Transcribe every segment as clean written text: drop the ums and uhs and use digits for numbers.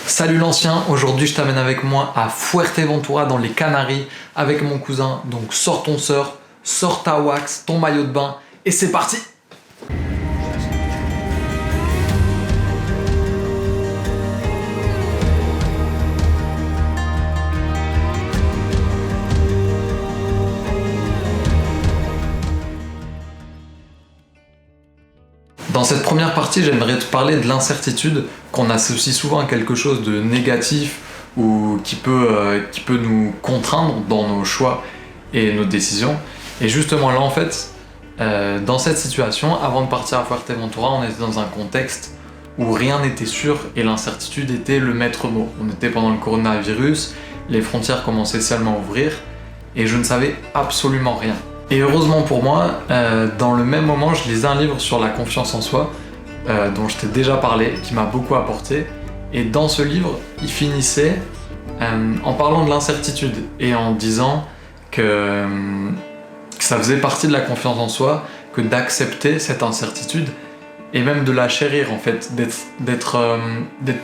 Salut l'ancien, aujourd'hui je t'amène avec moi à Fuerteventura dans les Canaries avec mon cousin, donc sors ton surf, sors ta wax, ton maillot de bain et c'est parti! Dans cette première partie, j'aimerais te parler de l'incertitude qu'on associe souvent à quelque chose de négatif ou qui peut nous contraindre dans nos choix et nos décisions. Et justement là, en fait, dans cette situation, avant de partir à Fuerteventura, on était dans un contexte où rien n'était sûr et l'incertitude était le maître mot. On était pendant le coronavirus, les frontières commençaient seulement à ouvrir et je ne savais absolument rien. Et heureusement pour moi, dans le même moment, je lisais un livre sur la confiance en soi, dont je t'ai déjà parlé, qui m'a beaucoup apporté. Et dans ce livre, il finissait en parlant de l'incertitude et en disant que ça faisait partie de la confiance en soi, que d'accepter cette incertitude et même de la chérir en fait, d'être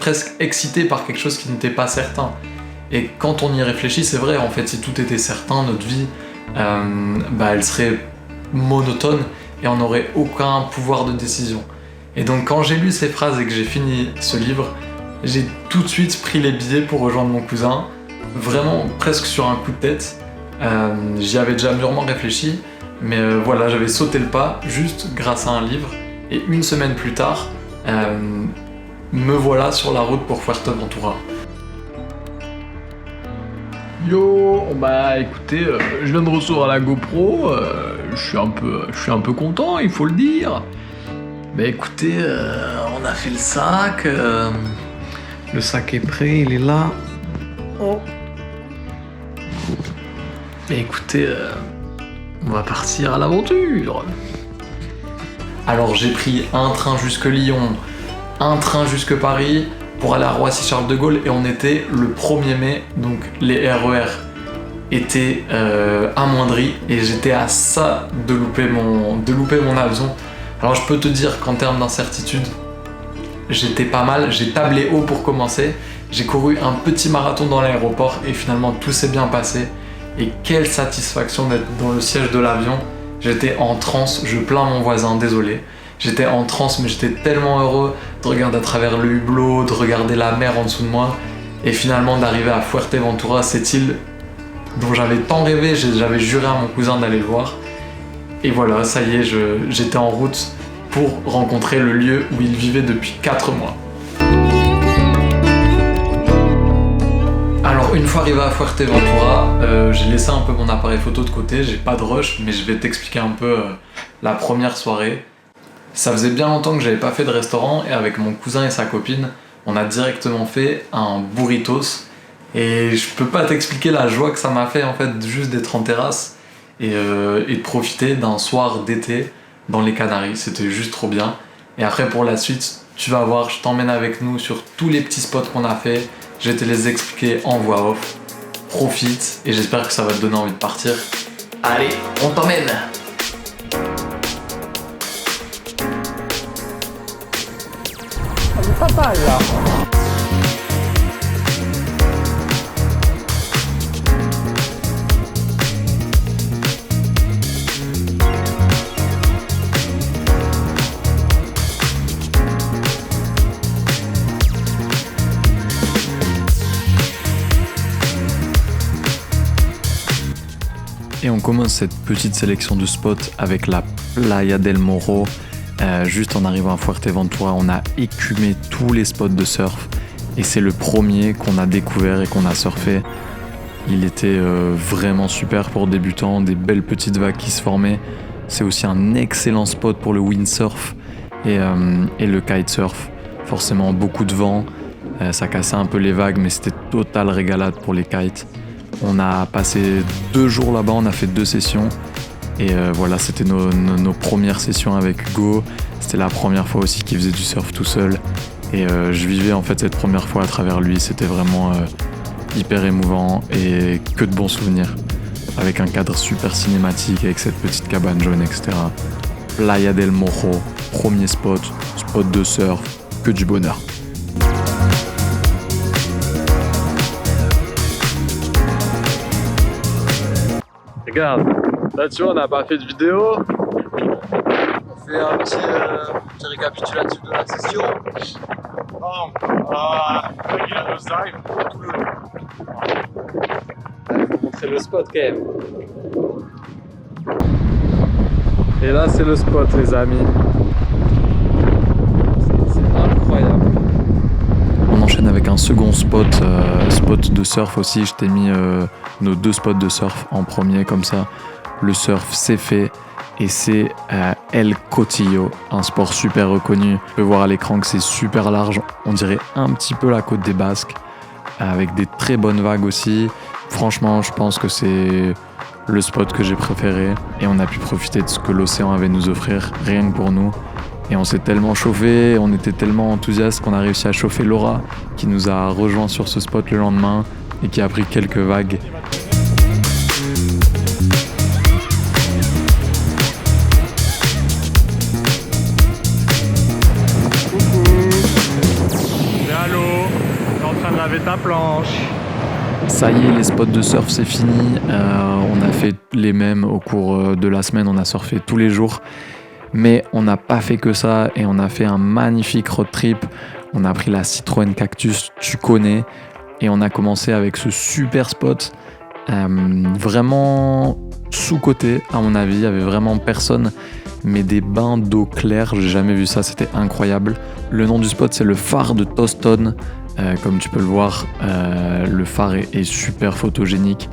presque excité par quelque chose qui n'était pas certain. Et quand on y réfléchit, c'est vrai, en fait, si tout était certain, notre vie elle serait monotone et on n'aurait aucun pouvoir de décision. Et donc quand j'ai lu ces phrases et que j'ai fini ce livre, j'ai tout de suite pris les billets pour rejoindre mon cousin, vraiment presque sur un coup de tête. J'y avais déjà mûrement réfléchi, mais voilà, j'avais sauté le pas juste grâce à un livre et une semaine plus tard, me voilà sur la route pour Fuerteventura. Yo, bah écoutez, je viens de recevoir la GoPro, je suis un peu content, il faut le dire. Bah écoutez, on a fait le sac est prêt, il est là. Oh. Bah écoutez, on va partir à l'aventure. Alors j'ai pris un train jusque Lyon, un train jusque Paris, pour aller à Roissy-Charles de Gaulle et on était le 1er mai, donc les RER étaient amoindris et j'étais à ça de louper mon avion. Alors je peux te dire qu'en termes d'incertitude, j'étais pas mal, j'ai tablé haut pour commencer, j'ai couru un petit marathon dans l'aéroport et finalement tout s'est bien passé et quelle satisfaction d'être dans le siège de l'avion. J'étais en transe, je plains mon voisin, désolé. J'étais en transe, mais j'étais tellement heureux de regarder à travers le hublot, de regarder la mer en dessous de moi, et finalement d'arriver à Fuerteventura, cette île dont j'avais tant rêvé, j'avais juré à mon cousin d'aller le voir. Et voilà, ça y est, j'étais en route pour rencontrer le lieu où il vivait depuis 4 mois. Alors une fois arrivé à Fuerteventura, j'ai laissé un peu mon appareil photo de côté, j'ai pas de rush, mais je vais t'expliquer un peu la première soirée. Ça faisait bien longtemps que j'avais pas fait de restaurant et avec mon cousin et sa copine, on a directement fait un burritos et je peux pas t'expliquer la joie que ça m'a fait en fait juste d'être en terrasse et de profiter d'un soir d'été dans les Canaries, c'était juste trop bien. Et après pour la suite, tu vas voir, je t'emmène avec nous sur tous les petits spots qu'on a fait, je vais te les expliquer en voix off. Profite et j'espère que ça va te donner envie de partir. Allez, on t'emmène! Pas mal là. Et on commence cette petite sélection de spots avec la Playa del Morro. Juste en arrivant à Fuerteventura, on a écumé tous les spots de surf et c'est le premier qu'on a découvert et qu'on a surfé. Il était vraiment super pour débutants, des belles petites vagues qui se formaient. C'est aussi un excellent spot pour le windsurf et le kitesurf. Forcément beaucoup de vent, ça cassait un peu les vagues mais c'était totale régalade pour les kites. On a passé 2 jours là-bas, on a fait 2 sessions. Et voilà, c'était nos premières sessions avec Hugo. C'était la première fois aussi qu'il faisait du surf tout seul. Et je vivais en fait cette première fois à travers lui. C'était vraiment hyper émouvant et que de bons souvenirs. Avec un cadre super cinématique, avec cette petite cabane jaune, etc. Playa del Morro, premier spot de surf, que du bonheur. Regarde, là tu vois, on n'a pas fait de vidéo. On fait un petit récapitulatif de la session. Il faut montrer le spot quand même. Et là c'est le spot les amis. C'est incroyable. On enchaîne avec un second spot, spot de surf aussi. Je t'ai mis nos 2 spots de surf en premier comme ça. Le surf c'est fait et c'est El Cotillo, un sport super reconnu. Tu peux voir à l'écran que c'est super large. On dirait un petit peu la côte des Basques avec des très bonnes vagues aussi. Franchement, je pense que c'est le spot que j'ai préféré et on a pu profiter de ce que l'océan avait à nous offrir rien que pour nous. Et on s'est tellement chauffé, on était tellement enthousiastes qu'on a réussi à chauffer Laura qui nous a rejoint sur ce spot le lendemain et qui a pris quelques vagues. Allô, t'es en train de laver ta planche. Ça y est, les spots de surf c'est fini. On a fait les mêmes au cours de la semaine, on a surfé tous les jours. Mais on n'a pas fait que ça et on a fait un magnifique road trip. On a pris la Citroën Cactus, tu connais. Et on a commencé avec ce super spot, vraiment sous-coté à mon avis. Il y avait vraiment personne, mais des bains d'eau claire, j'ai jamais vu ça, c'était incroyable. Le nom du spot c'est le phare de Toston. Comme tu peux le voir, le phare est super photogénique.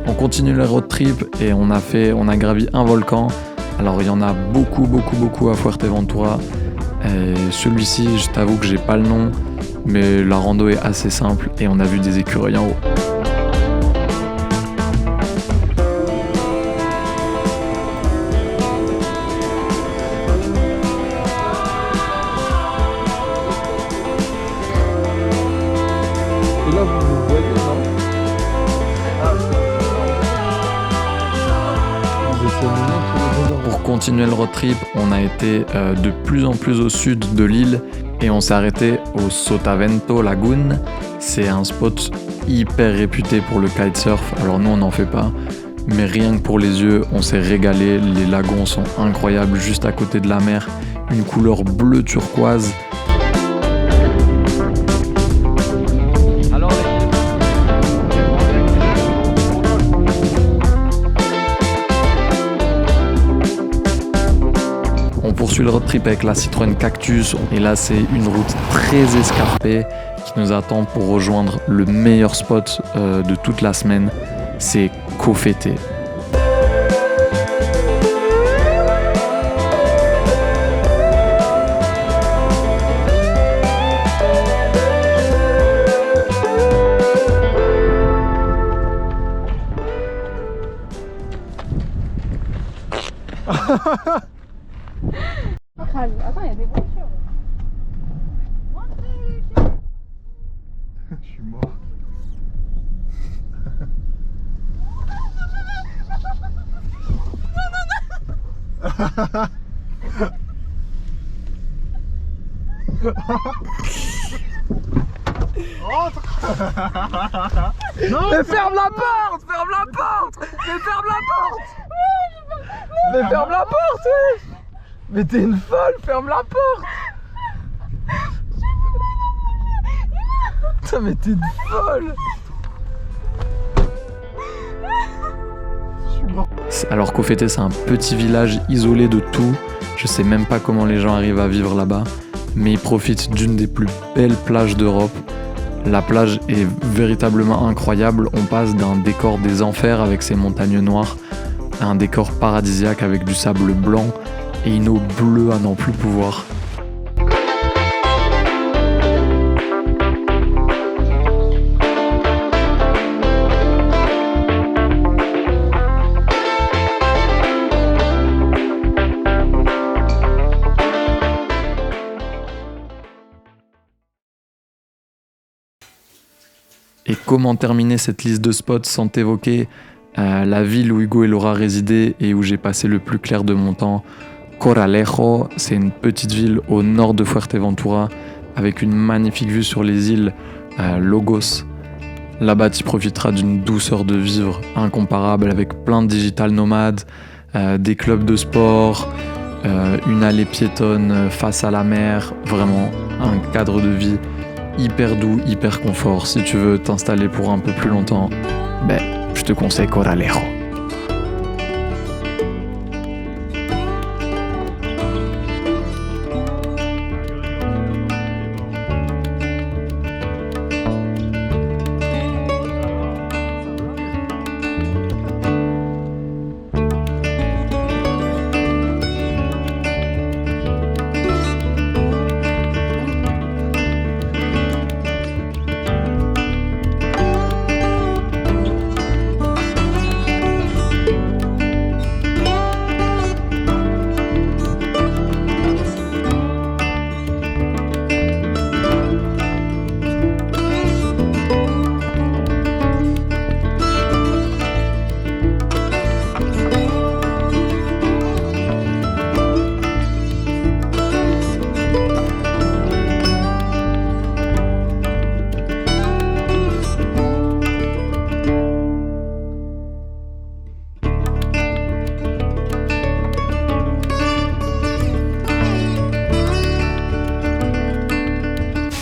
On continue le road trip et on a gravi un volcan. Alors il y en a beaucoup à Fuerteventura. Celui-ci, je t'avoue que j'ai pas le nom, mais la rando est assez simple et on a vu des écureuils en haut. Et là vous voyez, non? Pour continuer le road trip, on a été de plus en plus au sud de l'île et on s'est arrêté au Sotavento Lagoon. C'est un spot hyper réputé pour le kitesurf. Alors nous on n'en fait pas, mais rien que pour les yeux, on s'est régalé. Les lagons sont incroyables juste à côté de la mer, une couleur bleu turquoise. On poursuit le road trip avec la Citroën Cactus et là c'est une route très escarpée qui nous attend pour rejoindre le meilleur spot de toute la semaine, c'est Cofete. Attends, il y a des voitures. Je suis mort. Rentre. Non, mais ferme la porte. Ferme la porte. Mais ferme la porte. Mais ferme la porte, oui. Mais t'es une folle, ferme la porte. Putain, mais t'es une folle. Alors Cofete c'est un petit village isolé de tout, je sais même pas comment les gens arrivent à vivre là-bas, mais ils profitent d'une des plus belles plages d'Europe. La plage est véritablement incroyable, on passe d'un décor des enfers avec ses montagnes noires à un décor paradisiaque avec du sable blanc et une eau bleue à n'en plus pouvoir. Et comment terminer cette liste de spots sans évoquer la ville où Hugo et Laura résidaient et où j'ai passé le plus clair de mon temps. Coralejo, c'est une petite ville au nord de Fuerteventura. avec une magnifique vue sur les îles Logos. Là-bas, tu profiteras d'une douceur de vivre incomparable avec plein de digital nomades, des clubs de sport, une allée piétonne face à la mer, vraiment un cadre de vie hyper doux, hyper confort. Si tu veux t'installer pour un peu plus longtemps, je te conseille Coralejo.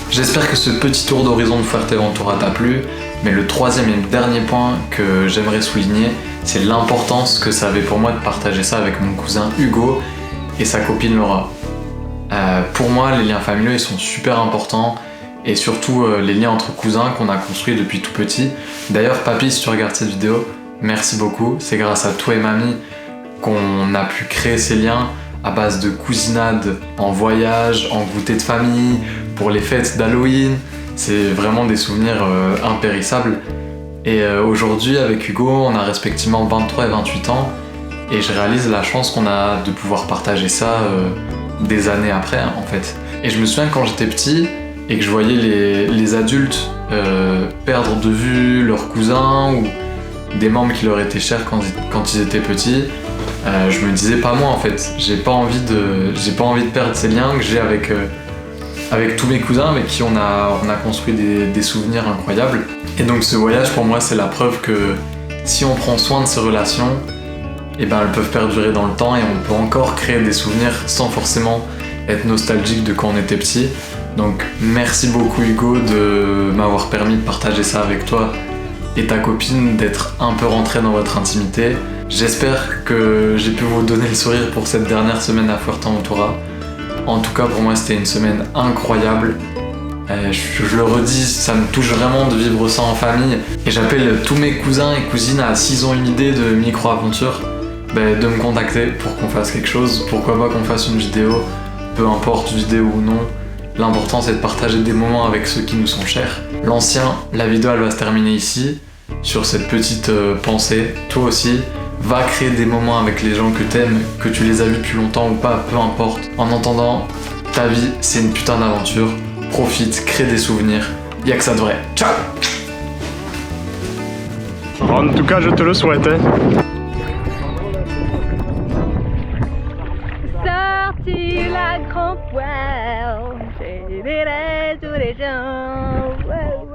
J'espère que ce petit tour d'horizon de Fuerteventura t'a plu, mais le troisième et dernier point que j'aimerais souligner, c'est l'importance que ça avait pour moi de partager ça avec mon cousin Hugo et sa copine Laura. Pour moi, les liens familiaux ils sont super importants, et surtout les liens entre cousins qu'on a construits depuis tout petit. D'ailleurs, papy, si tu regardes cette vidéo, merci beaucoup, c'est grâce à toi et mamie qu'on a pu créer ces liens à base de cousinade en voyage, en goûter de famille, pour les fêtes d'Halloween. C'est vraiment des souvenirs impérissables. Et aujourd'hui, avec Hugo, on a respectivement 23 et 28 ans, et je réalise la chance qu'on a de pouvoir partager ça des années après, en fait. Et je me souviens quand j'étais petit, et que je voyais les adultes perdre de vue leurs cousins, ou des membres qui leur étaient chers quand ils étaient petits, je me disais pas moi en fait, j'ai pas envie de perdre ces liens que j'ai avec tous mes cousins avec qui on a construit des souvenirs incroyables. Et donc ce voyage pour moi c'est la preuve que si on prend soin de ces relations, elles peuvent perdurer dans le temps et on peut encore créer des souvenirs sans forcément être nostalgique de quand on était petit. Donc merci beaucoup Hugo de m'avoir permis de partager ça avec toi et ta copine, d'être un peu rentré dans votre intimité. J'espère que j'ai pu vous donner le sourire pour cette dernière semaine à Fuerteventura. En tout cas, pour moi, c'était une semaine incroyable. Je le redis, ça me touche vraiment de vivre ça en famille. Et j'appelle tous mes cousins et cousines, s'ils ont une idée de micro-aventure, de me contacter pour qu'on fasse quelque chose. Pourquoi pas qu'on fasse une vidéo, peu importe vidéo ou non. L'important, c'est de partager des moments avec ceux qui nous sont chers. La vidéo, elle va se terminer ici, sur cette petite pensée. Toi aussi, va créer des moments avec les gens que t'aimes, que tu les as vus depuis longtemps ou pas, peu importe. En attendant, ta vie, c'est une putain d'aventure. Profite, crée des souvenirs. Y'a que ça de vrai. Ciao! En tout cas, je te le souhaite. Sorti la grand poêle, j'ai des tous les gens. Ouais.